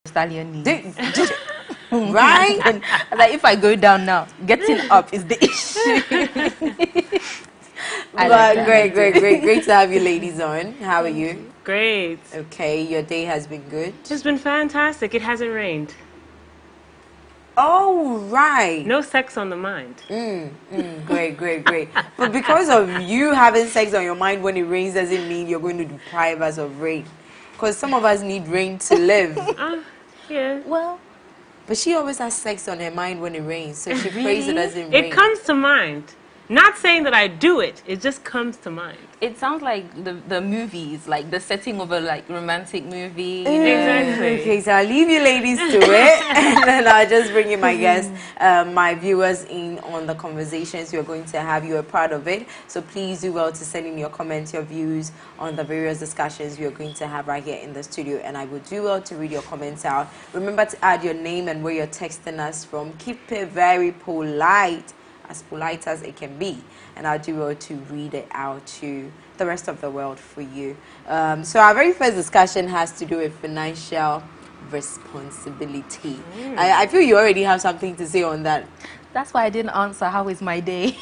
stallion needs. Right? And like if I go down now, getting up is the issue. But great to have you ladies on. How are you? Great. Okay, your day has been good? It's been fantastic. It hasn't rained. Oh, right. No sex on the mind. Great. But because of you having sex on your mind when it rains doesn't mean you're going to deprive us of rain. Because some of us need rain to live. Yeah. Well, But she always has sex on her mind when it rains, so she prays it doesn't rain. It comes to mind. Not saying that I do it. It just comes to mind. it sounds like the movies, like the setting of a like romantic movie. Exactly. Okay, so I'll leave you ladies to it, and then I'll just bring in my guests, my viewers in on the conversations we're going to have. You are part of it, so please do well to send in your comments, your views on the various discussions we are going to have right here in the studio, and I will do well to read your comments out. Remember to add your name and where you're texting us from. Keep it very polite, as polite as it can be, and I'll do well to read it out to the rest of the world for you. So our very first discussion has to do with financial responsibility. I feel you already have something to say on that. That's why I didn't answer. How is my day?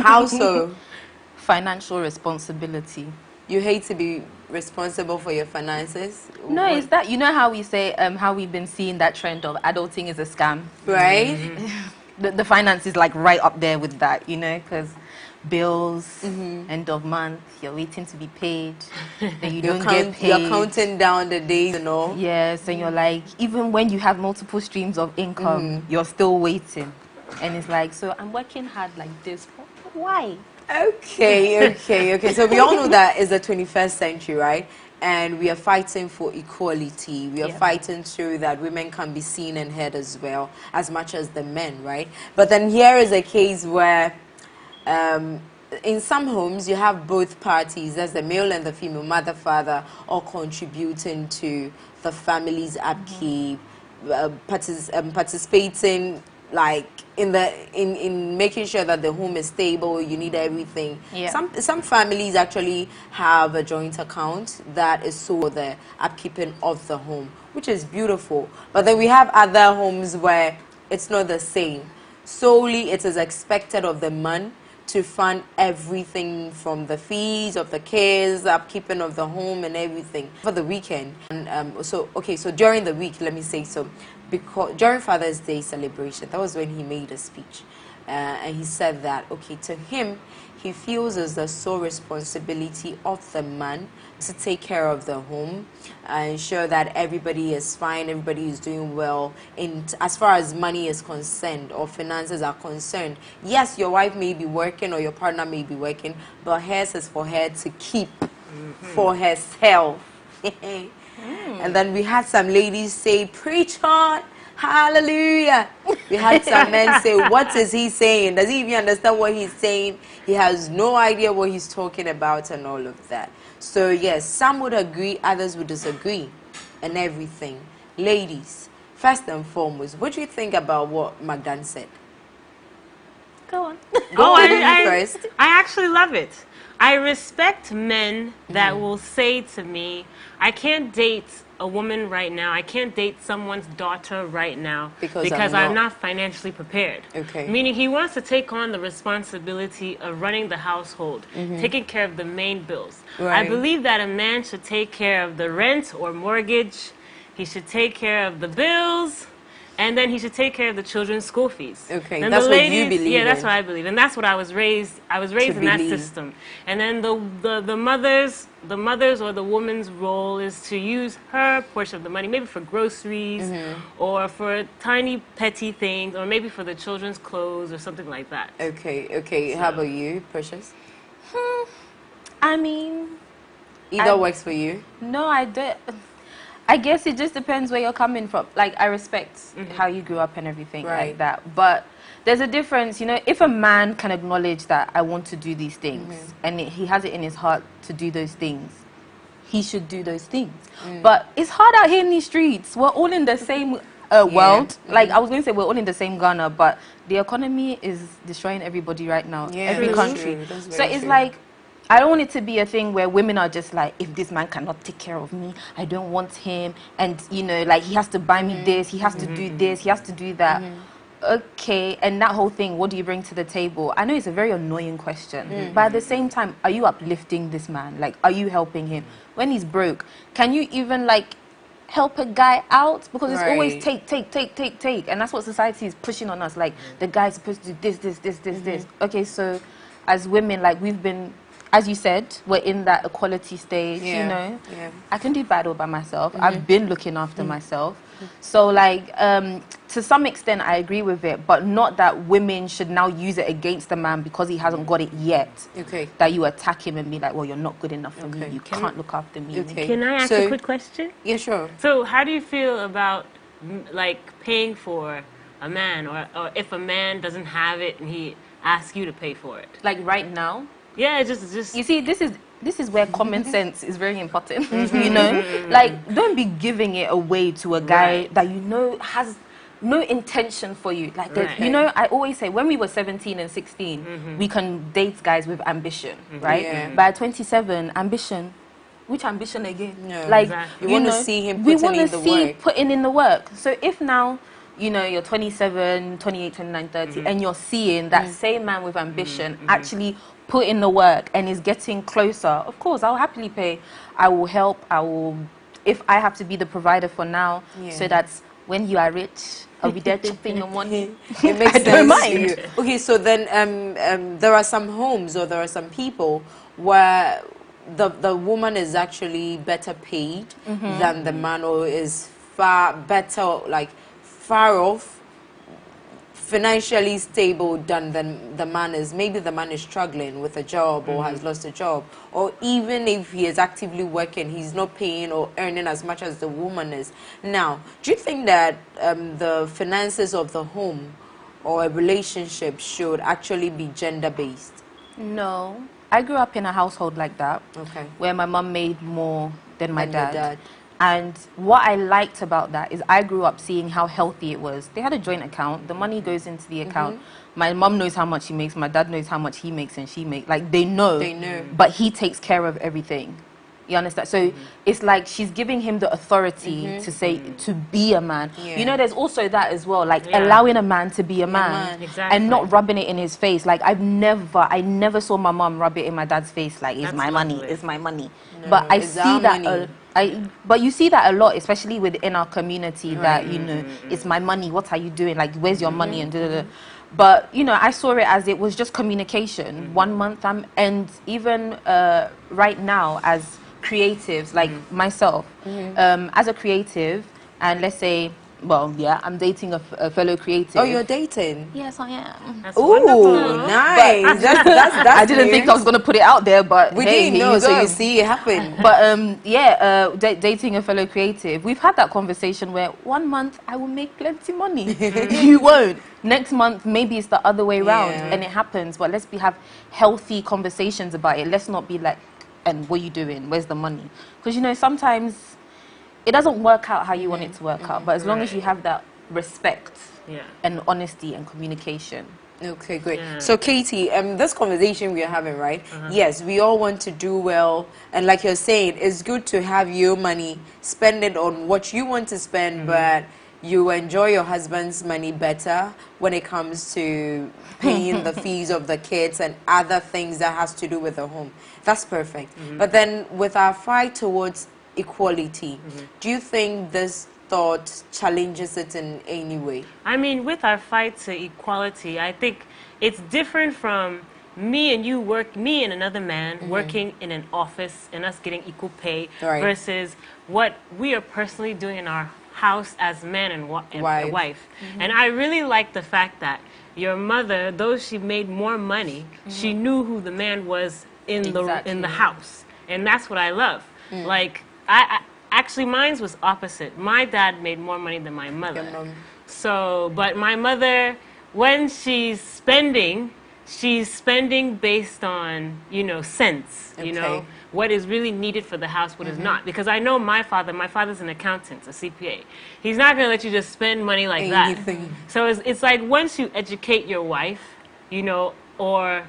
How so? Financial responsibility. You hate to be responsible for your finances? No, What- it's that, you know how we say, how we've been seeing that trend of adulting is a scam. right? The finance is like right up there with that, you know, because bills, end of month, you're waiting to be paid, and you don't get paid. You're counting down the days and all. Yes, and you're like, even when you have multiple streams of income, you're still waiting. And it's like, so I'm working hard like this. Why? Okay. So we all know that it's the 21st century, right? And we are fighting for equality. We are fighting so that women can be seen and heard as well, as much as the men, right? But then here is a case where in some homes you have both parties, that's the male and the female, mother, father, all contributing to the family's upkeep, participating like in making sure that the home is stable. You need everything. Some families actually have a joint account that is so the upkeeping of the home, which is beautiful. But then we have other homes where it's not the same. Solely it is expected of the man to fund everything from the fees of the kids, upkeeping of the home and everything for the weekend. And so during the week, let me say so, because during Father's Day celebration, that was when he made a speech, and he said that to him, he feels it's the sole responsibility of the man to take care of the home and ensure that everybody is fine, everybody is doing well. And as far as money is concerned or finances are concerned, yes, your wife may be working or your partner may be working, but hers is for her to keep for herself. And then we had some ladies say, preach on, hallelujah. We had some men say, what is he saying? Does he even understand what he's saying? He has no idea what he's talking about and all of that. So yes, some would agree, others would disagree and everything. Ladies, first and foremost, what do you think about what Magdan said? Go on. First. I actually love it. I respect men that will say to me, I can't date a woman right now. I can't date someone's daughter right now because I'm not financially prepared. Okay. Meaning he wants to take on the responsibility of running the household, taking care of the main bills. Right. I believe that a man should take care of the rent or mortgage. He should take care of the bills. And then he should take care of the children's school fees. Okay, and that's the what you believe Yeah, that's in. what I believe, and that's what I was raised. I was raised in that believe. system. And then the mother's or the woman's role is to use her portion of the money, maybe for groceries, or for tiny petty things, or maybe for the children's clothes or something like that. Okay. How about you, Precious? I mean, Either works for you. no, I don't. I guess it just depends where you're coming from. Like, I respect how you grew up and everything like that. But there's a difference, you know, if a man can acknowledge that I want to do these things and he has it in his heart to do those things, he should do those things. But it's hard out here in these streets. We're all in the same world. Like, I was going to say we're all in the same Ghana, but the economy is destroying everybody right now. Every that's country. true. That's So very it's true. like, I don't want it to be a thing where women are just like, if this man cannot take care of me, I don't want him. And, you know, like, he has to buy me this, he has to do this, he has to do that. Okay, and that whole thing, what do you bring to the table? I know it's a very annoying question, but at the same time, are you uplifting this man? Like, are you helping him? When he's broke, can you even, like, help a guy out? Because it's always take. And that's what society is pushing on us. Like, the guy's supposed to do this. Okay, so as women, like, we've been, as you said, we're in that equality stage, you know. I can do battle by myself. I've been looking after myself. So, like, to some extent, I agree with it, but not that women should now use it against the man because he hasn't got it yet. Okay. That you attack him and be like, well, you're not good enough for me. You can't look after me. Okay. Can I ask a quick question? Yeah, sure. So, how do you feel about, like, paying for a man, or if a man doesn't have it and he asks you to pay for it? Like, right now? Yeah, just... You see, this is where common sense is very important, you know? Like, don't be giving it away to a guy that you know has no intention for you. Like, you know, I always say, when we were 17 and 16, we can date guys with ambition, right? But at 27, ambition, which ambition again? No, like, you want to see him putting in the work. So if now, you know, you're 27, 28, 29, 30, and you're seeing that same man with ambition actually put in the work and is getting closer, of course, I'll happily pay. I will help. I will, if I have to be the provider for now, so that when you are rich, I'll be there chipping your money. It makes sense. Don't mind. Okay, so then there are some homes or there are some people where the woman is actually better paid than the man, or is far better, like far off, financially stable than the man is. Maybe the man is struggling with a job or has lost a job, or even if he is actively working, he's not paying or earning as much as the woman is. Now, do you think that the finances of the home or a relationship should actually be gender-based? No. I grew up in a household like that, where my mom made more than my dad. And what I liked about that is I grew up seeing how healthy it was. They had a joint account. The money goes into the account. My mom knows how much he makes. My dad knows how much he makes and she makes. Like, they know. But he takes care of everything. You understand? So it's like she's giving him the authority to say, to be a man. You know, there's also that as well. Like, allowing a man to be a man. And not rubbing it in his face. Like, I never saw my mom rub it in my dad's face. Like, it's my money. It's my money. No, but I see that... but you see that a lot, especially within our community, that, you know, it's my money, what are you doing? Like, where's your money? And But, you know, I saw it as it was just communication. 1 month, and even right now as creatives, like myself, as a creative, and let's say, well, yeah, I'm dating a fellow creative. Oh, you're dating? Yes, I am. That's wonderful. Nice. That's I didn't think I was going to put it out there, but we hey, didn't know, so you see it happen. But yeah, dating a fellow creative, we've had that conversation where 1 month I will make plenty money. You won't. Next month, maybe it's the other way around, and it happens. But let's have healthy conversations about it. Let's not be like, and what are you doing? Where's the money? Because, you know, sometimes it doesn't work out how you want it to work out. But as long as you have that respect and honesty and communication. Okay, great. So, Katie, this conversation we are having, right? Yes, we all want to do well. And like you're saying, it's good to have your money, spend it on what you want to spend, but you enjoy your husband's money better when it comes to paying the fees of the kids and other things that has to do with the home. That's perfect. But then with our fight towards equality, do you think this thought challenges it in any way? I mean, with our fight to equality, I think it's different from me and another man working in an office and us getting equal pay versus what we are personally doing in our house as man and wife. And I really like the fact that your mother, though she made more money, she knew who the man was in the house, and that's what I love. Like, I actually, mine was opposite. My dad made more money than my mother. So, but my mother, when she's spending based on, you know, sense, you know, what is really needed for the house, what is not. Because I know my father's an accountant, a CPA. He's not going to let you just spend money like that. So it's like once you educate your wife, you know, or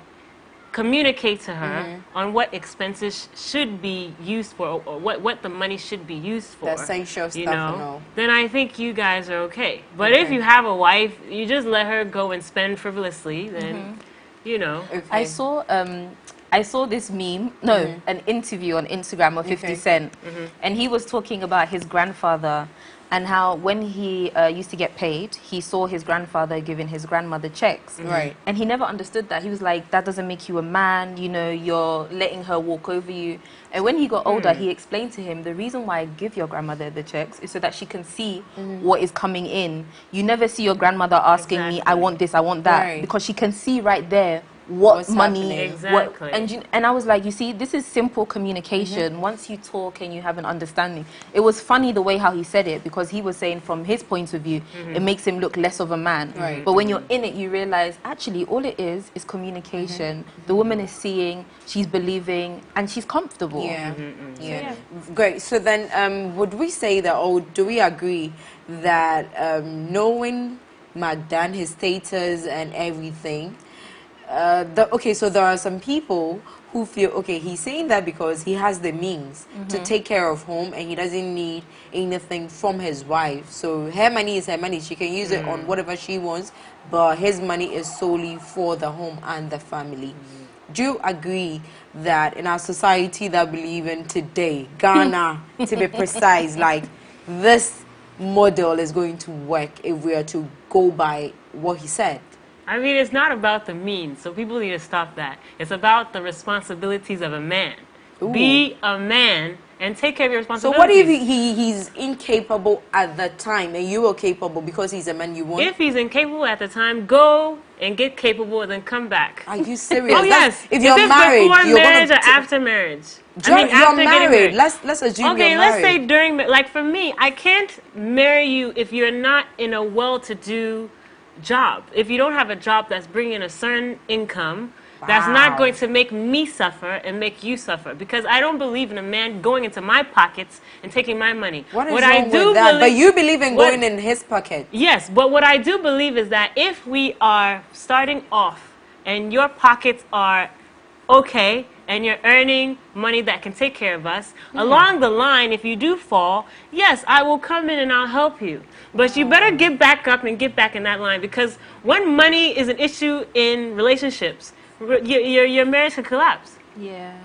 communicate to her on what expenses should be used for, or what the money should be used for. The essential stuff, and all. Then I think you guys are okay. But if you have a wife, you just let her go and spend frivolously, then, you know. I saw this meme, an interview on Instagram of 50 Cent, and he was talking about his grandfather and how when he used to get paid, he saw his grandfather giving his grandmother checks. Right. And he never understood that. He was like, that doesn't make you a man, you know, you're letting her walk over you. And when he got older, he explained to him, the reason why I give your grandmother the checks is so that she can see what is coming in. You never see your grandmother asking me, I want this, I want that, because she can see right there what's money and I was like, you see, this is simple communication. Once you talk and you have an understanding. It was funny the way how he said it, because he was saying from his point of view it makes him look less of a man, but when you're in it you realize actually all it is communication. The woman is seeing, she's believing, and she's comfortable. Great. So then would we say that, or do we agree that knowing Magdan, his status and everything, okay, so there are some people who feel, okay, he's saying that because he has the means to take care of home and he doesn't need anything from his wife. So her money is her money. She can use it on whatever she wants, but his money is solely for the home and the family. Do you agree that in our society that we live in today, Ghana, to be precise, like this model is going to work if we are to go by what he said? I mean, it's not about the means, so people need to stop that. It's about the responsibilities of a man. Be a man and take care of your responsibilities. So what if he's incapable at the time and you are capable because he's a man you want? If he's incapable at the time, go and get capable and then come back. Are you serious? Oh, yes. If you're married, before you're marriage or after marriage? I mean, after you're married. Let's assume okay, you're let's married. say during, like for me, I can't marry you if you're not in a well-to-do job. If you don't have a job that's bringing a certain income, that's not going to make me suffer and make you suffer, because I don't believe in a man going into my pockets and taking my money. What is wrong with that? But you believe in going in his pocket. Yes, but what I do believe is that if we are starting off and your pockets are okay and you're earning money that can take care of us, along the line, if you do fall, yes, I will come in and I'll help you. But you better get back up and get back in that line, because when money is an issue in relationships, your marriage can collapse. Yeah.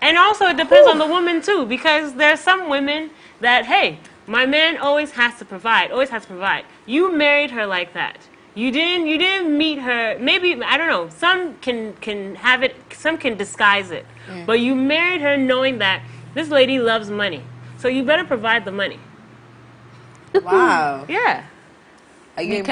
And also it depends on the woman too, because there's some women that, hey, my man always has to provide, always has to provide. You married her like that. You didn't meet her, maybe, I don't know, some can have it, some can disguise it. But you married her knowing that this lady loves money. So you better provide the money. Wow. Yeah. Are you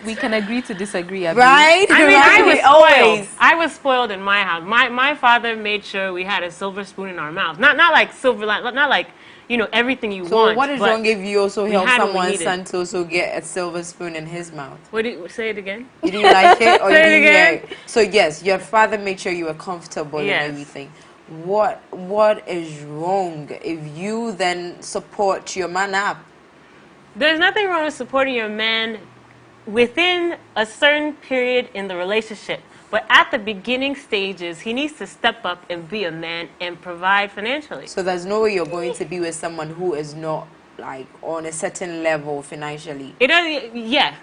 we can agree to disagree. Right? I mean, right. I was spoiled in my house. My father made sure we had a silver spoon in our mouth. Not like silver, not like, you know, everything you want. So what is wrong if you also help someone's son to also get a silver spoon in his mouth? What did you say it again? You didn't like it, or you didn't hear it? So yes, your father made sure you were comfortable and everything. What is wrong if you then support your man up? There's nothing wrong with supporting your man within a certain period in the relationship. But at the beginning stages, he needs to step up and be a man and provide financially. So there's no way you're going to be with someone who is not like on a certain level financially. It doesn't. Yeah.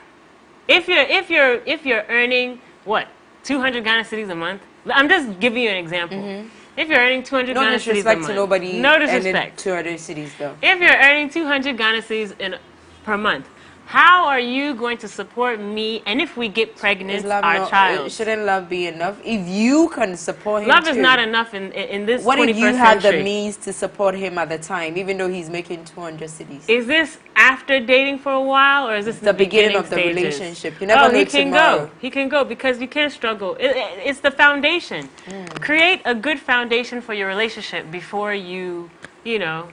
If you're earning what, 200 Ghana cedis a month? I'm just giving you an example. If you're earning 200 Ghana cedis a month, to nobody. No disrespect. 200 cedis though. If you're earning 200 Ghana cedis per month, how are you going to support me? And if we get pregnant, our child? Shouldn't love be enough? If you can support him, love is not enough in this 21st century. What if you had the means to support him at the time, even though he's making 200 cedis? Is this after dating for a while, or is this the beginning of the relationship? You never know tomorrow. He can go because you can't struggle. It's the foundation. Create a good foundation for your relationship before you know,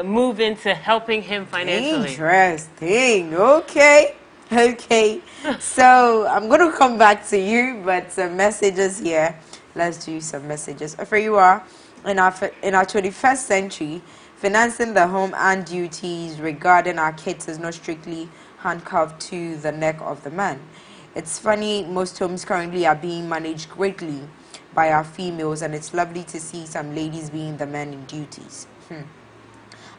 move into helping him financially. Interesting. Okay. So I'm going to come back to you, but some messages here. Let's do some messages. For you are in our 21st century, financing the home and duties regarding our kids is not strictly handcuffed to the neck of the man. It's funny, most homes currently are being managed greatly by our females, and it's lovely to see some ladies being the men in duties.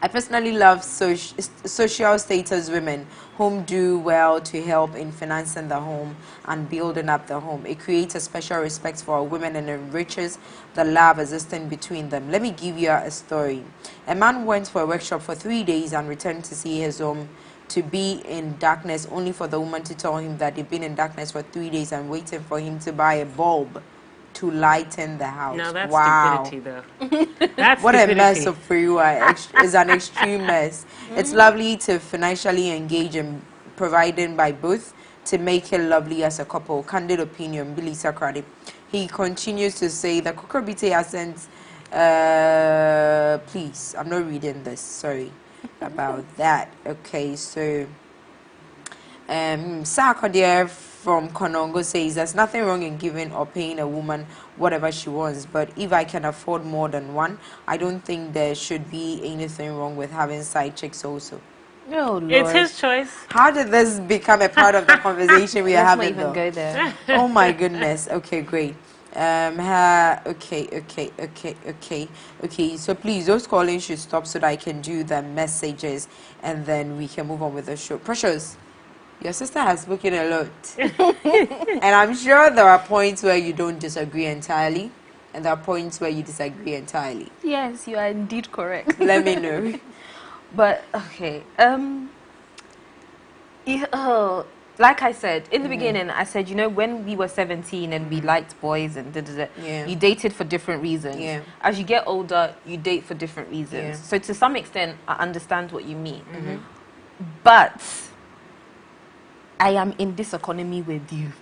I personally love social status women whom do well to help in financing the home and building up the home. It creates a special respect for women and enriches the love existing between them. Let me give you a story. A man went for a workshop for 3 days and returned to see his home to be in darkness, only for the woman to tell him that they've been in darkness for 3 days and waiting for him to buy a bulb to lighten the house. Now that's stupidity, though. That's what stupidity. a mess of free is an extreme mess. It's lovely to financially engage in providing by both to make it lovely as a couple. Candid opinion, Billy Sakradi. He continues to say the Kukrobite accent. Please, I'm not reading this. Sorry about that. Okay, so Sarkodia from Konongo says there's nothing wrong in giving or paying a woman whatever she wants, but if I can afford more than one, I don't think there should be anything wrong with having side chicks also. No, Lord. It's his choice. How did this become a part of the conversation we are having? Let's not even go there. Oh my goodness. Okay, great. Okay. So please, those calling should stop so that I can do the messages and then we can move on with the show. Precious, your sister has spoken a lot. And I'm sure there are points where you don't disagree entirely. And there are points where you disagree entirely. Yes, you are indeed correct. Let me know. But, okay. Like I said, in the beginning, I said, you know, when we were 17 and we liked boys and you dated for different reasons. Yeah. As you get older, you date for different reasons. Yeah. So to some extent, I understand what you mean. But I am in this economy with you.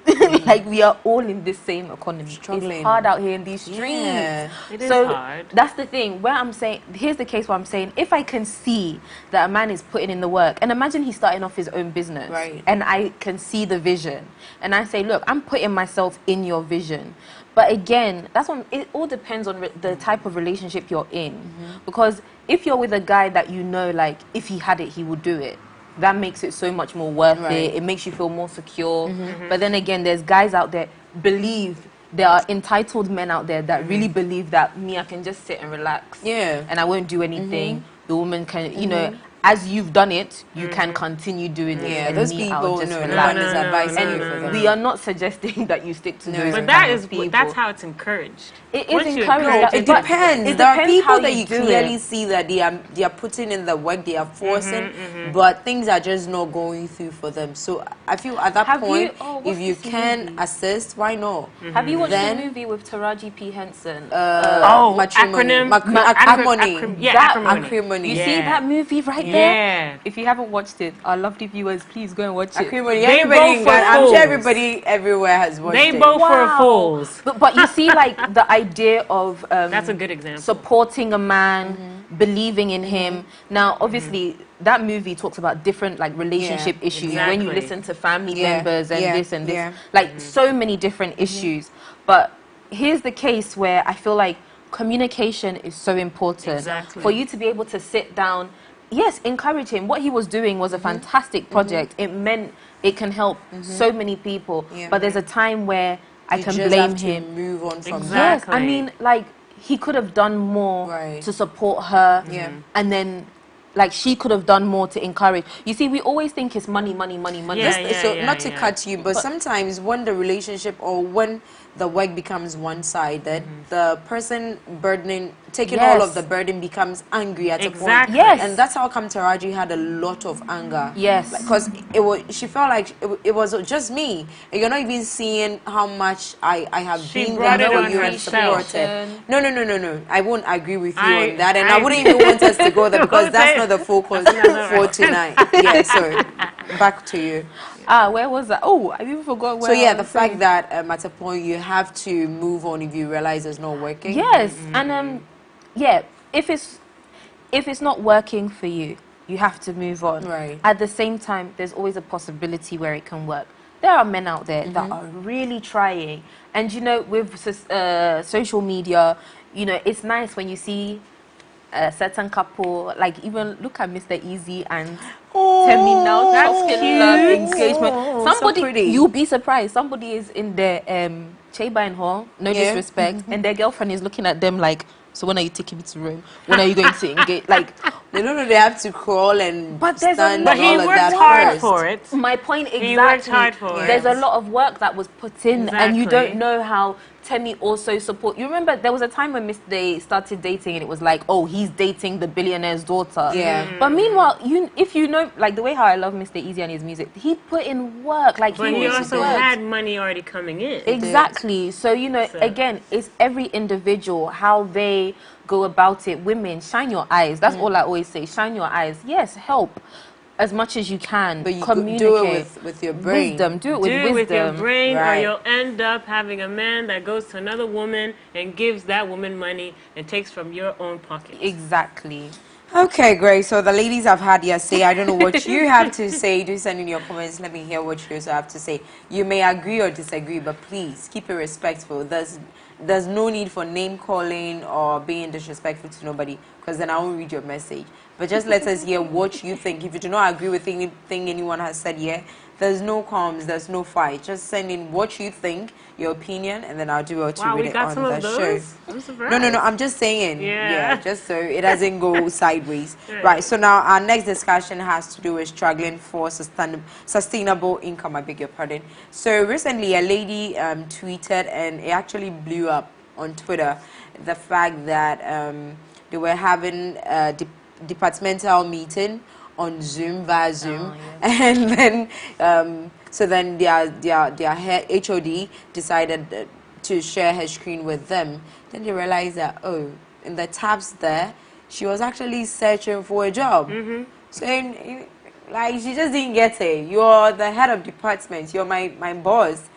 Like, we are all in this same economy. Struggling. It's hard out here in these streets. Yeah. It is So hard. that's the thing. Where I'm saying, here's the case where I'm saying, if I can see that a man is putting in the work, and imagine he's starting off his own business, Right. and I can see the vision, and I say, look, I'm putting myself in your vision. But again, that's when it all depends on the type of relationship you're in. Because if you're with a guy that you know, like, if he had it, he would do it, that makes it so much more worth it. It makes you feel more secure. But then again, there's guys out there there are entitled men out there that really believe that I can just sit and relax. Yeah. And I won't do anything. The woman can, you know, as you've done it, you can continue doing it. Yeah, and those me, I'll people, just no relax. one is advising you for that. We are not suggesting that you stick to those But kind of people. that's how it's encouraged. It Once is you encouraged. encourage It but depends. it There are depends people how that you do clearly it. see that they are putting in the work, they are forcing, but things are just not going through for them. So I feel at that point, if you can assist, why not? Have you watched Then- the movie with Taraji P. Henson? Matrimony. acronym. Yeah, Acrimony. You see that movie right there? If you haven't watched it, our lovely viewers, please go and watch it. Acrimony. They Everybody, both for I'm fools. sure everybody everywhere has watched They it. both were fools. But you see, like, the idea of That's a good example. supporting a man, believing in him. Now, obviously, that movie talks about different, like, relationship issues. When you Exactly. listen to family members and this and this, Yeah. like, so many different issues. But here's the case where I feel like communication is so important. Exactly. For you to be able to sit down, yes, encourage him. What he was doing was a fantastic project. It meant it can help so many people. But there's a time where I can just blame have to him. move on from Yes, Exactly. I mean, like, he could have done more Right. to support her. Yeah. And then, like, she could have done more to encourage. You see, we always think it's money, money, money, money. Yeah. Not to cut you, but sometimes when the relationship or when the work becomes one-sided, the person taking all of the burden becomes angry at a point. Exactly. Yes. And that's how come Taraji had a lot of anger. Yes. Because she felt like it was just me. And you're not even seeing how much I have She been brought there it for on you and herself. supported. No. I won't agree with you on that. And I wouldn't even want us to go there because that's not the focus for tonight. Yeah, sorry. Back to you. Where was that? Oh, I even forgot where. So yeah, I the was fact saying. that at a point you have to move on if you realize it's not working. Yes, and yeah, if it's not working for you, you have to move on. Right. At the same time, there's always a possibility where it can work. There are men out there that are really trying, and you know, with social media, you know, it's nice when you see a certain couple, like, even look at Mr. Easy and Terminal that's talking cute. love engagement. somebody, so pretty. you'll be surprised. Somebody is in their Chaban hall, no disrespect, and their girlfriend is looking at them like, so when are you taking me to Rome? When are you going to engage? Like, they don't know they have to crawl and but there's stand But he and all of worked that hard first. for it. my point exactly. He worked hard for it. There's a lot of work that was put in, and you Exactly. don't know how Temi also support. You remember there was a time when they started dating, and it was like, oh, he's dating the billionaire's daughter. Yeah. But meanwhile, if you know, like the way how I love Mr. Easy and his music, he put in work. Like, But he also had money already coming in. Exactly. So, you know, again, it's every individual, how they go about it. Women, shine your eyes. That's all I always say. Shine your eyes. Yes, help as much as you can. But you communicate. do it with your brain. Wisdom. Do it with wisdom. with your brain, Right. or you'll end up having a man that goes to another woman and gives that woman money and takes from your own pocket. Exactly. Okay, great. So the ladies have had their say. I don't know what you have to say. Do send in your comments. Let me hear what you also have to say. You may agree or disagree, but please keep it respectful. There's no need for name calling or being disrespectful to nobody, because then I won't read your message. But just let us hear what you think. If you do not agree with anything anyone has said here, there's no comms, there's no fight. Just send in what you think, your opinion, and then I'll do it to read it on the show. I'm surprised. No, I'm just saying. Yeah. Just so it doesn't go sideways. Right, so now our next discussion has to do with struggling for sustainable income, I beg your pardon. So recently a lady tweeted, and it actually blew up on Twitter, the fact that they were having a departmental meeting on Zoom, via Zoom, and then so then their head HOD decided to share her screen with them. Then they realized that, oh, in the tabs there, she was actually searching for a job. So like, she just didn't get it. You're the head of department. You're my boss.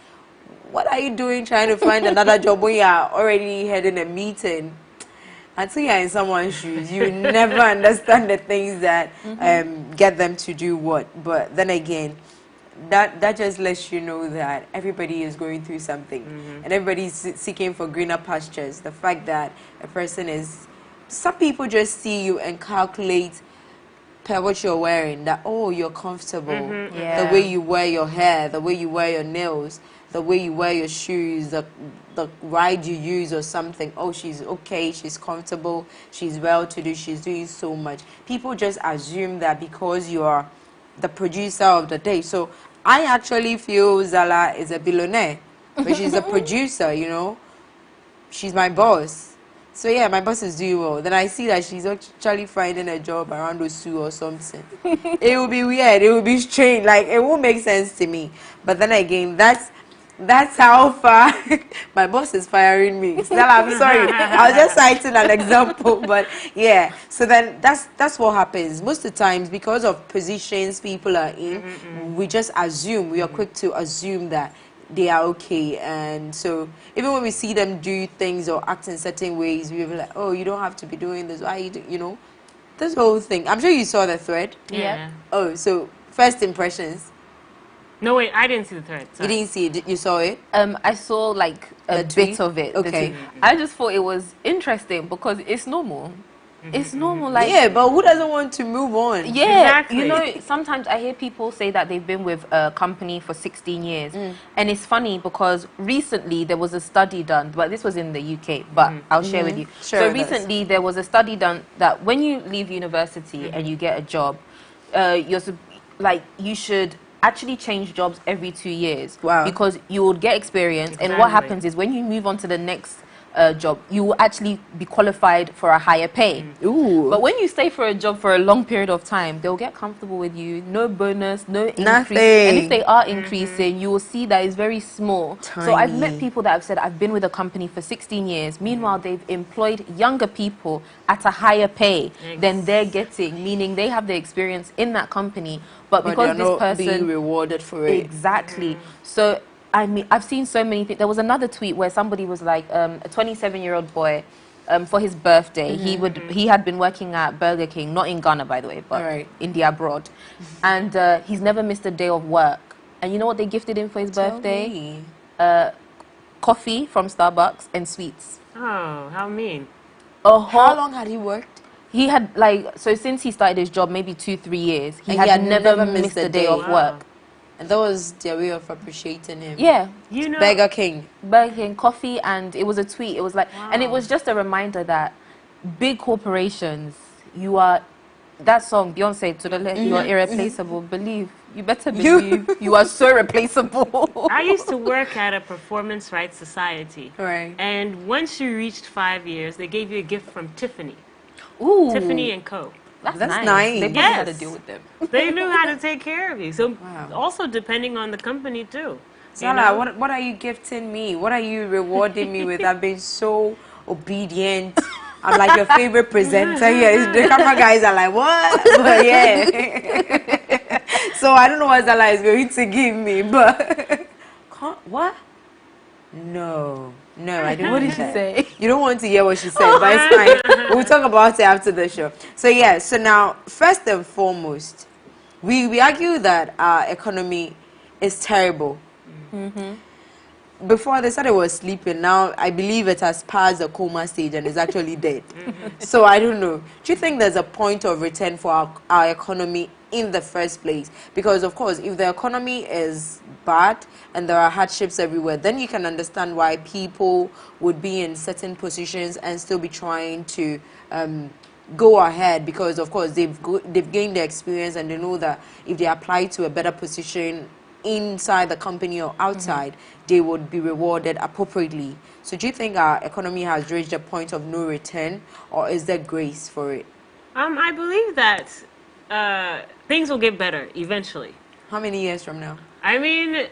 What are you doing trying to find another job when you are already heading a meeting? Until you're in someone's shoes, you never understand the things that get them to do what. But then again, that just lets you know that everybody is going through something, and everybody's seeking for greener pastures. The fact that a person is, some people just see you and calculate per what you're wearing, that, oh, you're comfortable, the way you wear your hair, the way you wear your nails, the way you wear your shoes, the ride you use or something. Oh, she's okay, she's comfortable, she's well-to-do, she's doing so much. People just assume that because you are the producer of the day. So I actually feel Zala is a billionaire, but she's a producer, you know. She's my boss. So yeah, my boss is doing well. Then I see that she's actually finding a job around Osu or something. It will be weird. It will be strange. Like, it won't make sense to me. But then again, that's how far my boss is firing me. Still, I'm sorry. I was just citing an example, but yeah. So then that's what happens. Most of the times, because of positions people are in, we just assume, we are quick to assume that they are okay. And so even when we see them do things or act in certain ways, we're like, oh, you don't have to be doing this. Why you know? This whole thing. I'm sure you saw the thread. Yeah. Oh, so first impressions. No, wait, I didn't see the thread. Sorry. You didn't see it? You saw it? I saw like a bit of it. Okay. I just thought it was interesting because it's normal. It's normal, like, yeah, but who doesn't want to move on? yeah, Exactly. you know, sometimes I hear people say that they've been with a company for 16 years. And it's funny because recently there was a study done, but this was in the UK, but I'll share with you. Sure, So recently there was a study done that when you leave university and you get a job, you should actually change jobs every 2 years. Wow. Because you would get experience, and what happens is when you move on to the next job, you will actually be qualified for a higher pay. Ooh. But when you stay for a job for a long period of time, they'll get comfortable with you. No bonus, no increase. Nothing. And if they are increasing, you will see that it's very small. So I've met Tiny. people that have said, I've been with a company for 16 years. Meanwhile, they've employed younger people at a higher pay than they're getting, meaning they have the experience in that company. But because they're this not person being rewarded for it. Exactly. So I mean, I've seen so many things. There was another tweet where somebody was like, a 27-year-old boy, for his birthday, he had been working at Burger King, not in Ghana, by the way, but in the abroad, and he's never missed a day of work. And you know what they gifted him for his birthday? Coffee from Starbucks and sweets. Oh, how mean. How long had he worked? He had, like, so since he started his job, maybe 2-3 years, he had never missed a day of work. And that was their way of appreciating him. Yeah. You know, Burger King, coffee, and it was a tweet. It was like, and it was just a reminder that big corporations, you are, that song, Beyonce, to the left, you are irreplaceable. Believe. You better believe you are so replaceable. I used to work at a performance rights society. Right. And once you reached 5 years, they gave you a gift from Tiffany. Ooh. Tiffany and Co. That's nice. They knew how to deal with them. They knew how to take care of you. So also depending on the company too. Sala, what are you gifting me? What are you rewarding me with? I've been so obedient. I'm like your favorite presenter here. The camera guys are like, what? But yeah. So I don't know what Zala is going to give me, but what? No, I don't. What did she say? You don't want to hear what she said, but it's fine. We'll talk about it after the show. So yeah, so now first and foremost, we argue that our economy is terrible. Before they said it was sleeping, now I believe it has passed the coma stage and is actually dead. So I don't know. Do you think there's a point of return for our economy in the first place? Because of course, if the economy is bad and there are hardships everywhere, then you can understand why people would be in certain positions and still be trying to go ahead, because of course they've gained the experience and they know that if they apply to a better position inside the company or outside, they would be rewarded appropriately. So do you think our economy has reached a point of no return, or is there grace for it? I believe that things will get better eventually. How many years from now? I mean,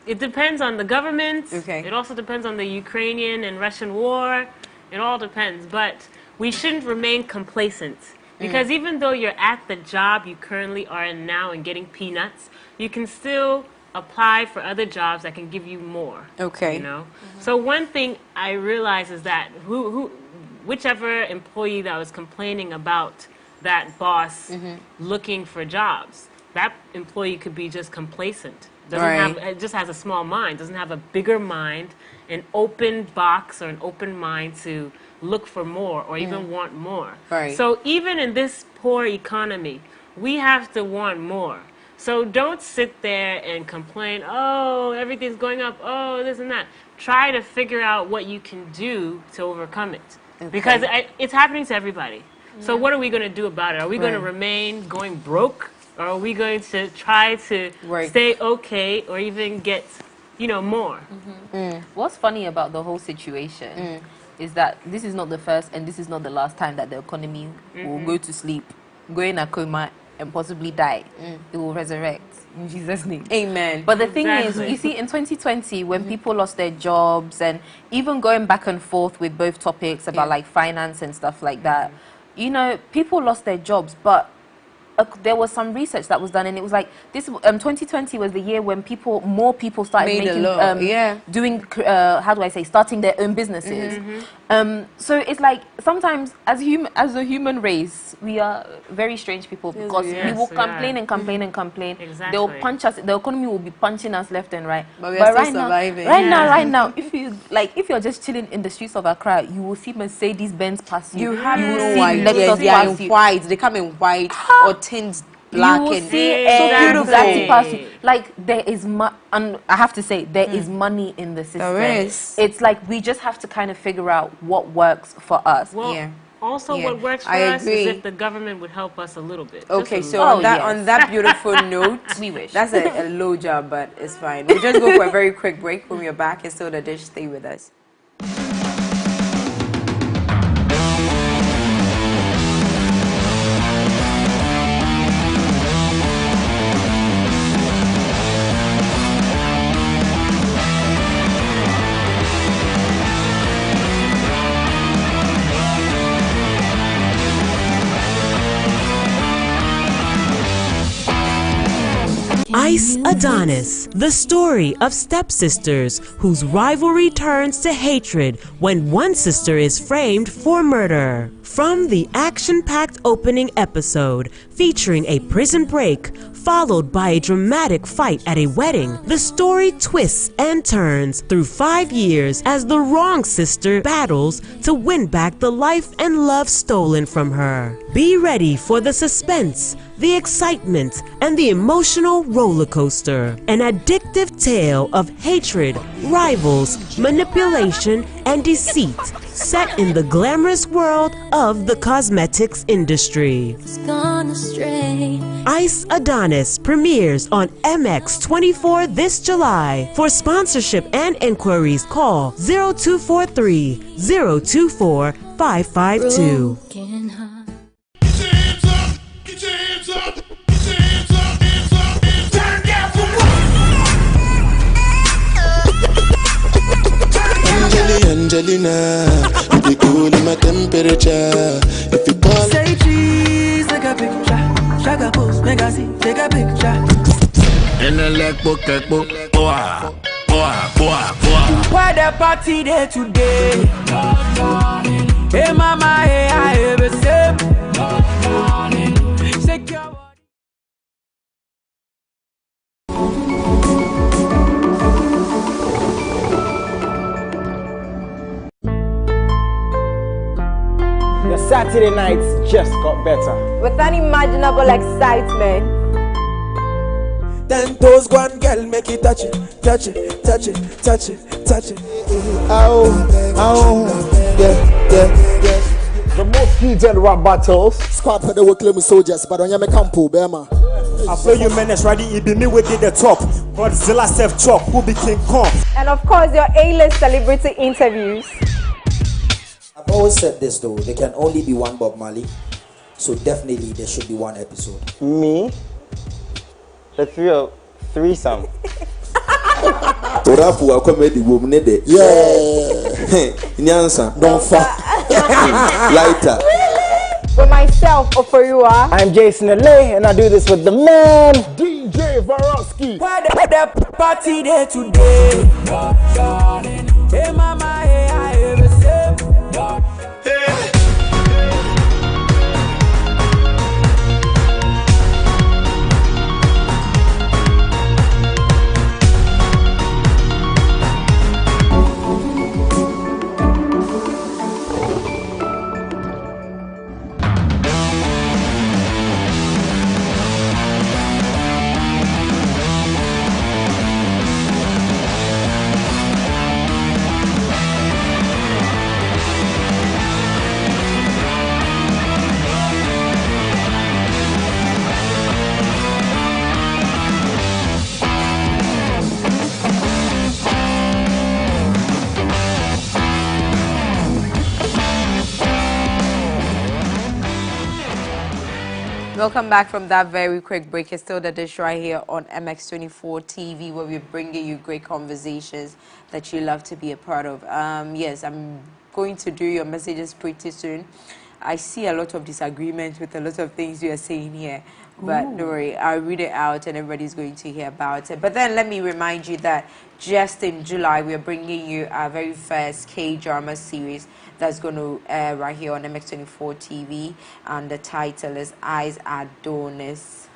it depends on the government. Okay. It also depends on the Ukrainian and Russian war. It all depends. But we shouldn't remain complacent. Because even though you're at the job you currently are in now and getting peanuts, you can still apply for other jobs that can give you more. Okay. You know? So one thing I realize is that whichever employee that was complaining about that boss looking for jobs, that employee could be just complacent. It just has a small mind, doesn't have a bigger mind, an open box or an open mind to look for more or even want more. Right. So even in this poor economy, we have to want more. So don't sit there and complain, oh, everything's going up, oh, this and that. Try to figure out what you can do to overcome it. Okay. Because it's happening to everybody. So what are we going to do about it? Are we going to remain going broke? Or are we going to try to stay okay or even get, more? What's funny about the whole situation is that this is not the first and this is not the last time that the economy will go to sleep, go in a coma, and possibly die. It will resurrect in Jesus' name. Amen. But the thing is, you see, in 2020, when people lost their jobs, and even going back and forth with both topics about like finance and stuff like that, people lost their jobs, but there was some research that was done, and it was like this. 2020 was the year when more people started starting their own businesses. So it's like sometimes as a human race, we are very strange people, because we will complain and complain and complain. Exactly. They'll punch us. The economy will be punching us left and right. But we are still surviving. Right now, if you're just chilling in the streets of Accra, you will see Mercedes-Benz pass you. You have will no see idea. Lexus They are pass in you. white. They come in white or tint black. You will and see so beautiful. pass you. Like there is, and I have to say, there is money in the system. There is. It's like we just have to kind of figure out what works for us. Well, also what works for us is if the government would help us a little bit. Okay, so on that beautiful note, we wish. That's a low job, but it's fine. We'll just go for a very quick break. When we're back, it's still the dish. Stay with us. Ice Adonis, the story of stepsisters whose rivalry turns to hatred when one sister is framed for murder. From the action-packed opening episode featuring a prison break, followed by a dramatic fight at a wedding, the story twists and turns through 5 years as the wrong sister battles to win back the life and love stolen from her. Be ready for the suspense, the excitement, and the emotional roller coaster. An addictive tale of hatred, rivals, manipulation, and deceit, set in the glamorous world of the cosmetics industry. Ice Adonis premieres on MX24 this July. For sponsorship and inquiries, call 0243 024 552. Angelina, you be cool in my temperature. If you call, say cheese, take a picture. Shaka post, make a see, take a picture. In the leg book, boah, boah, boah, boah. Why the party there today? Hey mama, hey I ever say. Secure. The Saturday nights just got better. With unimaginable excitement. 10 toes, one girl, make it touch it, touch it, touch it, touch it, touch it. Ow, ow, yeah. The most heated rap battles. Squad for the work claim soldiers, but on your campo, Bema. I play you menace ready, it be me with the top. Godzilla self chop, who be King Kong. And of course, your A-list celebrity interviews. I've always said this though, there can only be one Bob Marley, so definitely there should be one episode. Me? The threesome. Orafu wa comedy woman de. Yeah. Nyansa. Don't fuck. Lighter. With myself, Oforua. I'm Jason Alay, and I do this with the man, DJ Varosky. Why the party there today? Hey mama, hey I ever say. Hey. Welcome back from that very quick break. It's still the dish right here on MX24 TV, where we're bringing you great conversations that you love to be a part of. Yes, I'm going to do your messages pretty soon. I see a lot of disagreement with a lot of things you are saying here, but don't worry, I'll read it out and everybody's going to hear about it. But then let me remind you that just in July, we are bringing you our very first K-drama series that's going to air right here on MX24 TV, and the title is Ice Adonis.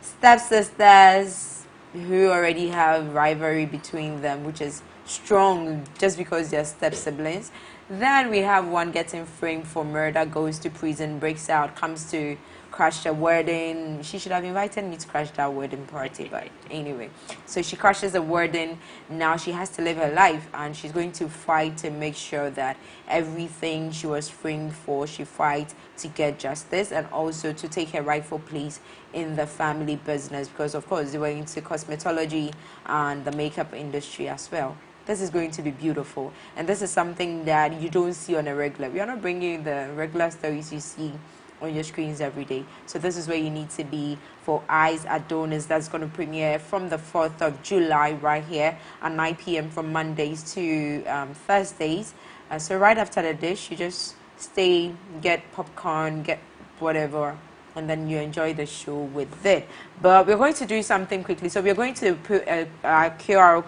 Stepsisters who already have rivalry between them, which is strong just because they're step siblings. Then we have one getting framed for murder, goes to prison, breaks out, comes to crash a wedding. She should have invited me to crash that wedding party, but anyway. So she crashes a wedding. Now she has to live her life, and she's going to fight to make sure that everything she was framed for, she fights to get justice, and also to take her rightful place in the family business, because of course they were into cosmetology and the makeup industry as well. This is going to be beautiful, and this is something that you don't see on a regular. We are not bringing the regular stories you see on your screens every day. So this is where you need to be for Ice Adonis. That's going to premiere from the 4th of July right here at 9 p.m. from Mondays to Thursdays. So right after the dish, you just stay, get popcorn, get whatever, and then you enjoy the show with it. But we're going to do something quickly. So we're going to put a QR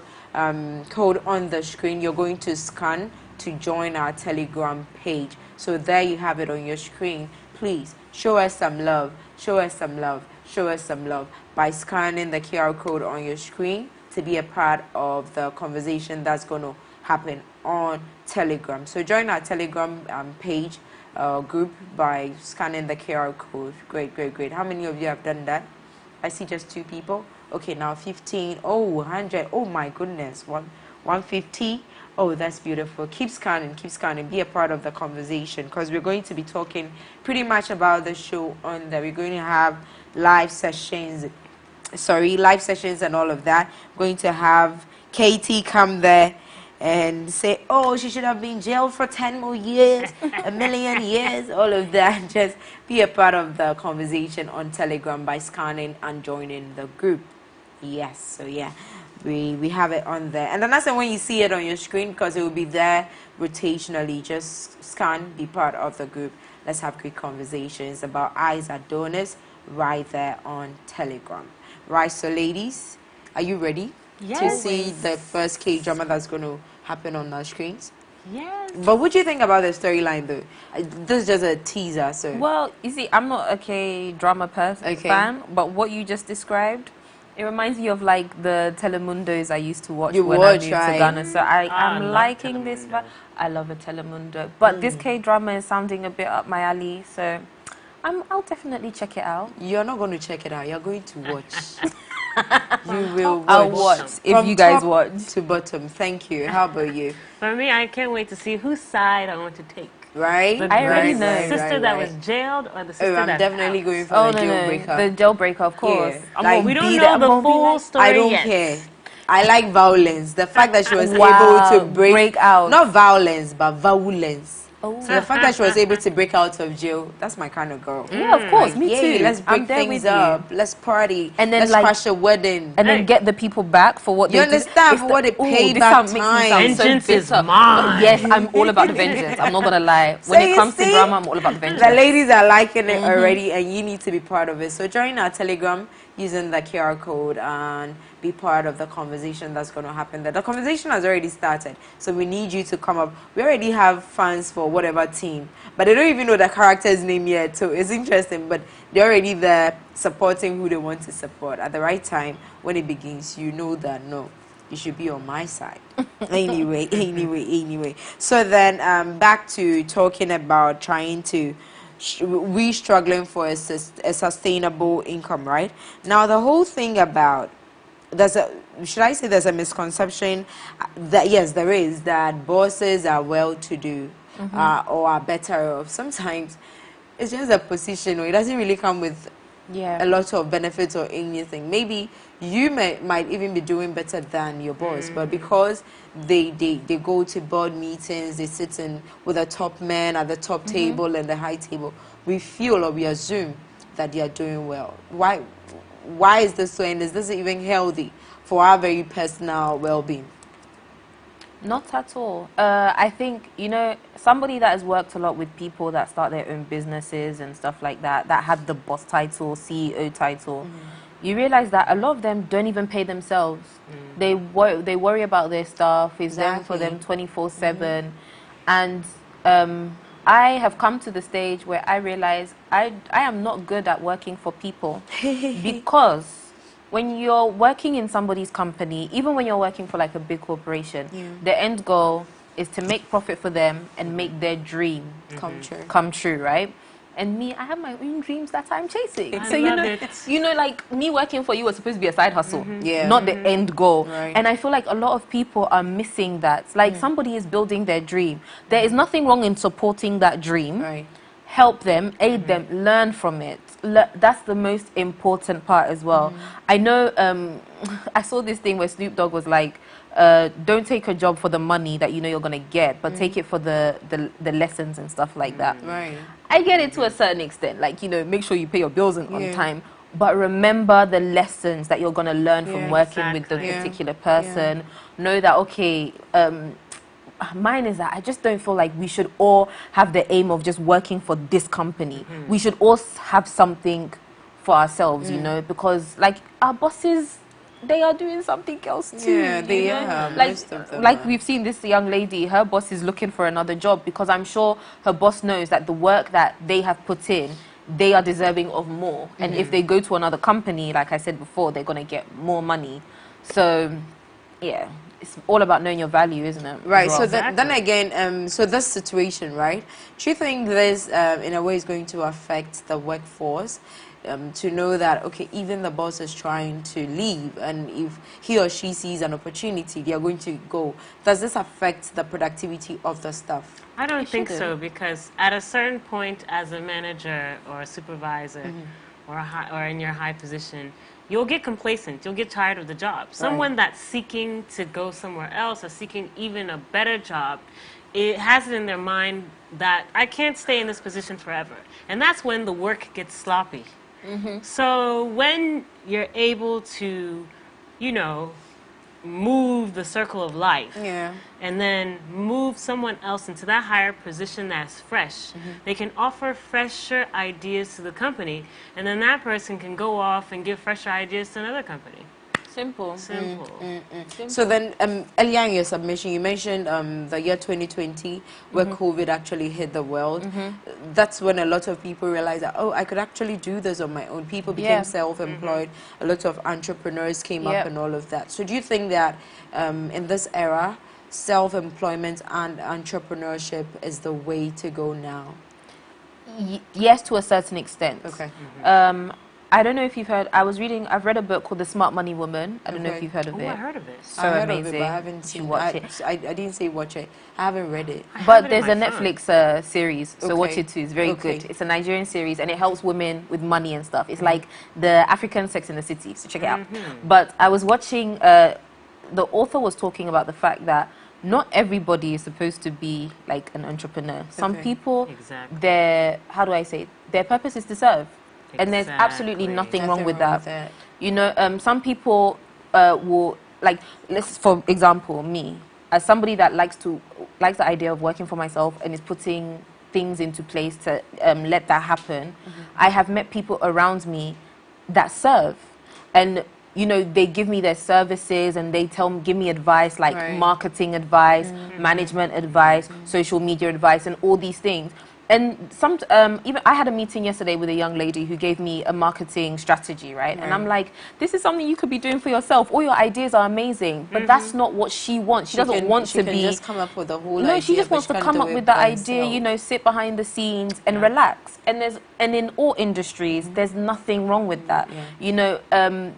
code on the screen. You're going to scan to join our Telegram page. So there you have it on your screen. Please show us some love. Show us some love. Show us some love by scanning the QR code on your screen to be a part of the conversation that's going to happen on Telegram. So join our Telegram page group by scanning the QR code. Great, great, great. How many of you have done that? I see just 2 people. Okay, now 15. Oh, 100. Oh my goodness. 150. Oh, that's beautiful. Keep scanning, keep scanning. Be a part of the conversation because we're going to be talking pretty much about the show on there. We're going to have live sessions and all of that. We're going to have Katie come there and say, oh, she should have been jailed for 10 more years, a million years, all of that. Just be a part of the conversation on Telegram by scanning and joining the group. Yes, so yeah, we have it on there. And then that's when you see it on your screen because it will be there rotationally. Just scan, be part of the group. Let's have great conversations about eyes at donors right there on Telegram. Right, so ladies, are you ready to see the first K-drama that's going to happen on our screens? Yes. But what do you think about the storyline, though? This is just a teaser, so... Well, you see, I'm not a K-drama fan, but what you just described, it reminds me of, like, the Telemundos I used to watch when I moved to Ghana. So I'm liking this. I love a Telemundo. But this K-drama is sounding a bit up my alley, so... I'll definitely check it out. You're not going to check it out. You're going to watch. You will watch. I'll watch if you guys watch. To bottom. Thank you. How about you? For me, I can't wait to see whose side I want to take. Right? I already know. The sister that was jailed or the sister I'm definitely going for the jailbreaker. The jailbreaker, of course. Yeah. Like, we don't know the full story I don't yet. care. I like violence. The fact that she was able to break out. Not violence, but violence. Oh. So the fact that she was able to break out of jail, that's my kind of girl. Yeah, of course, me too. Let's break things up. Let's party. And then let's crash a wedding. And then get the people back for what you they understand for what they paid back time. Vengeance is mine. Yes, I'm all about the vengeance. I'm not gonna lie. When it comes to drama, I'm all about the vengeance. The ladies are liking it already, and you need to be part of it. So join our Telegram using the QR code and be part of the conversation that's going to happen there. The conversation has already started, so we need you to come up. We already have fans for whatever team, but they don't even know the character's name yet, so it's interesting, but they're already there supporting who they want to support. At the right time, when it begins, you know that, no, you should be on my side. Anyway. So then back to talking about trying to we struggling for a sustainable income, right? Now, the whole thing about, there's a misconception that, yes, there is, that bosses are well-to-do or are better off. Sometimes it's just a position, or it doesn't really come with a lot of benefits or anything. Maybe you might even be doing better than your boss, but because they go to board meetings, they sit in with the top men at the top table and the high table, we feel or we assume that they are doing well. Why is this so, and is this even healthy for our very personal well-being? Not at all. I think, somebody that has worked a lot with people that start their own businesses and stuff like that, that have the boss title, CEO title, you realize that a lot of them don't even pay themselves. They worry about their staff. It's them for them 24/7. And I have come to the stage where I realize I am not good at working for people because when you're working in somebody's company, even when you're working for like a big corporation, the end goal is to make profit for them and make their dream come true, right? And me, I have my own dreams that I'm chasing. So like me working for you was supposed to be a side hustle, not the end goal. Right. And I feel like a lot of people are missing that. Like somebody is building their dream. There is nothing wrong in supporting that dream. Right. Help them, aid them, learn from it. That's the most important part as well. I know, I saw this thing where Snoop Dogg was like, don't take a job for the money that you know you're going to get, but take it for the lessons and stuff like that. Right. I get it to a certain extent, like, make sure you pay your bills on time, but remember the lessons that you're going to learn from working with the particular person. Know that, okay, mine is that I just don't feel like we should all have the aim of just working for this company. We should all have something for ourselves, because like our bosses, they are doing something else too. Yeah, they are. Most of them like are. we've seen this young lady, her boss is looking for another job because I'm sure her boss knows that the work that they have put in, they are deserving of more. And if they go to another company, like I said before, they're going to get more money. So, yeah, it's all about knowing your value, isn't it? Right. Well. So then again, so this situation, right? Do you think this, in a way, is going to affect the workforce? To know that, okay, even the boss is trying to leave, and if he or she sees an opportunity, they are going to go. Does this affect the productivity of the staff? I don't think so, because at a certain point, as a manager or a supervisor or in your high position, you'll get complacent. You'll get tired of the job. Someone that's seeking to go somewhere else or seeking even a better job, it has it in their mind that I can't stay in this position forever. And that's when the work gets sloppy. So when you're able to, you know, move the circle of life and then move someone else into that higher position that's fresh, they can offer fresher ideas to the company, and then that person can go off and give fresher ideas to another company. Simple. So then, earlier in your submission, you mentioned the year 2020, where COVID actually hit the world. That's when a lot of people realized that, oh, I could actually do this on my own. People became self-employed. A lot of entrepreneurs came up and all of that. So do you think that in this era, self-employment and entrepreneurship is the way to go now? Yes, to a certain extent. Okay. I don't know if you've heard. I've read a book called The Smart Money Woman. I don't know if you've heard of it. I heard of it. So I heard amazing. of it, but I haven't seen it. I didn't say watch it. I haven't read it. But there's a Netflix series, so watch it too. It's very good. It's a Nigerian series, and it helps women with money and stuff. It's like the African Sex in the City, so check it out. But I was watching, the author was talking about the fact that not everybody is supposed to be like an entrepreneur. Some people, their purpose is to serve. And there's absolutely nothing wrong with that. You know, some people will, like, for example, me, as somebody that likes the idea of working for myself and is putting things into place to let that happen, I have met people around me that serve. And, you know, they give me their services and they give me advice, like marketing advice, management advice, social media advice, and all these things. And even I had a meeting yesterday with a young lady who gave me a marketing strategy, right? And I'm like, this is something you could be doing for yourself. All your ideas are amazing, but that's not what she wants. She doesn't want to be. She can just come up with a whole idea. No, she just wants to come up with the idea, you know, sit behind the scenes and relax. And in all industries, there's nothing wrong with that. You know,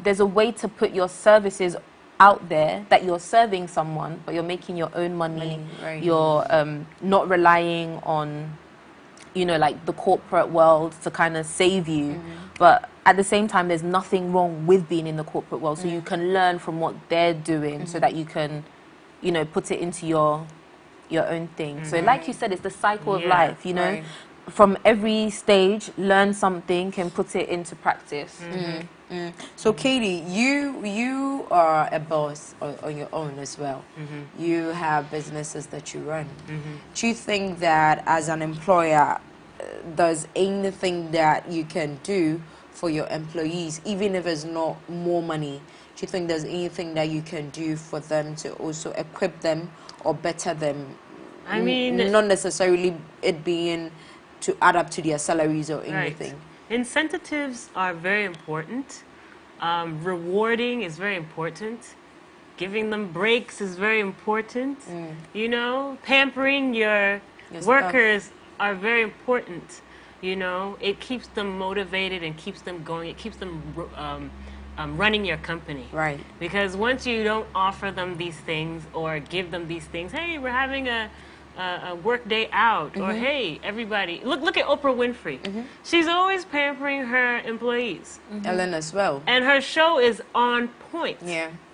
there's a way to put your services out there that you're serving someone, but you're making your own money. You're not relying on, you know, like the corporate world to kind of save you. But at the same time, there's nothing wrong with being in the corporate world. So you can learn from what they're doing so that you can, you know, put it into your own thing. So like you said, it's the cycle of life, you know. From every stage, learn something and put it into practice. So Katie, you are a boss on your own as well. You have businesses that you run. Do you think that as an employer, there's anything that you can do for your employees, even if it's not more money? Do you think there's anything that you can do for them to also equip them or better them? I mean, not necessarily it being to add up to their salaries or anything. Incentives are very important. Rewarding is very important. Giving them breaks is very important. You know, pampering your workers are very important. You know, it keeps them motivated and keeps them going. It keeps them running your company. Because once you don't offer them these things or give them these things, hey, we're having a work day out, or hey, everybody, look at Oprah Winfrey. She's always pampering her employees. Ellen as well. And her show is on point.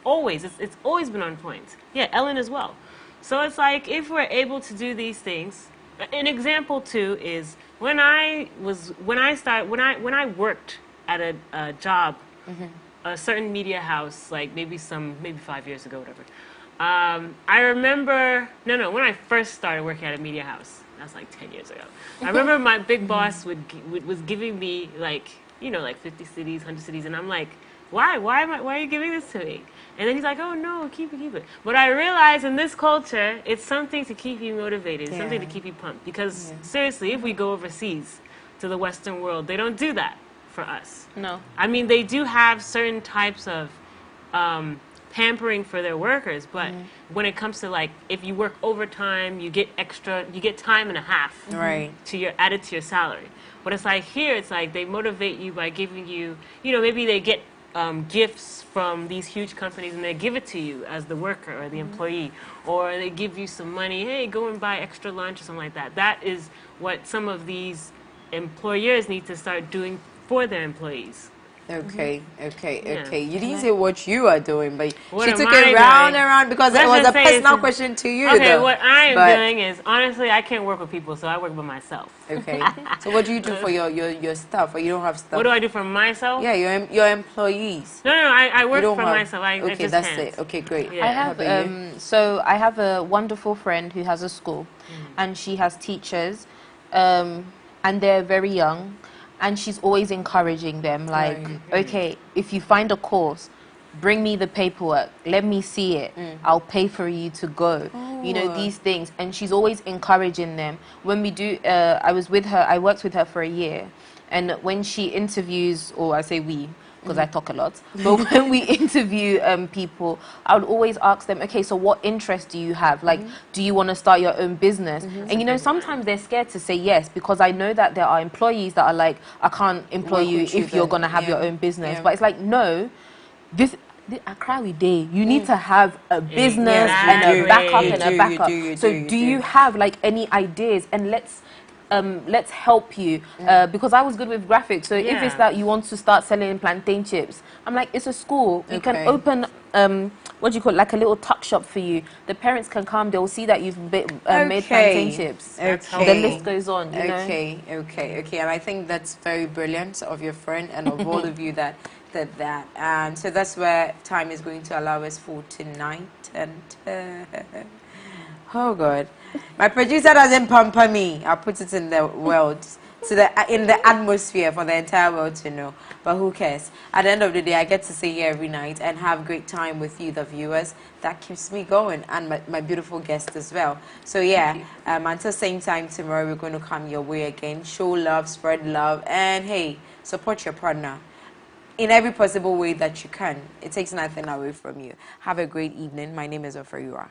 Always. It's always been on point. Yeah, Ellen as well. So it's like, if we're able to do these things, an example too is when I worked at a job, a certain media house, like maybe 5 years ago, whatever. I remember, when I first started working at a media house, that's like 10 years ago. I remember my big boss was giving me like, you know, like 50 cities, 100 cities, and I'm like, why are you giving this to me? And then he's like, oh no, keep it. But I realize in this culture, it's something to keep you motivated, something to keep you pumped. Because seriously, if we go overseas to the Western world, they don't do that for us. No. I mean, they do have certain types of pampering for their workers, but when it comes to like, if you work overtime, you get time and a half added to your salary. But it's like here, it's like they motivate you by giving you, maybe they get gifts from these huge companies and they give it to you as the worker or the employee, or they give you some money, hey, go and buy extra lunch or something like that. That is what some of these employers need to start doing for their employees. Okay. You didn't say what you are doing, but she took it round and round because it was a personal question to you. Okay, what I am doing is, honestly, I can't work with people, so I work by myself. Okay. So what do you do for your staff, or you don't have staff? What do I do for myself? Yeah, your employees. No, I work for myself. Okay, that's it. Okay, great. Yeah. I have so I have a wonderful friend who has a school, and she has teachers, and they're very young. And she's always encouraging them, like, okay, if you find a course, bring me the paperwork, let me see it, I'll pay for you to go, these things. And she's always encouraging them. When we do, I worked with her for a year, and when she interviews, or I say we, because I talk a lot, but when we interview people, I would always ask them, okay, so what interest do you have? Like, do you want to start your own business? And sometimes they're scared to say yes, because I know that there are employees that are like, I can't employ you if you're going to have your own business. But it's like, no, I cry with day. You need to have a business and a backup. So do you have like any ideas? And let's help you, because I was good with graphics. So if it's that you want to start selling plantain chips, I'm like, it's a school. You can open what do you call it, like a little tuck shop for you. The parents can come, they'll see that you've made plantain chips. The list goes on. Okay. And I think that's very brilliant of your friend and of all of you that did that. And so that's where time is going to allow us for tonight. And oh God, my producer doesn't pamper me. I'll put it in the world, in the atmosphere for the entire world to know. But who cares? At the end of the day, I get to stay here every night and have great time with you, the viewers. That keeps me going, and my beautiful guests as well. So yeah, until same time tomorrow, we're going to come your way again. Show love, spread love, and hey, support your partner in every possible way that you can. It takes nothing away from you. Have a great evening. My name is Oferiwa.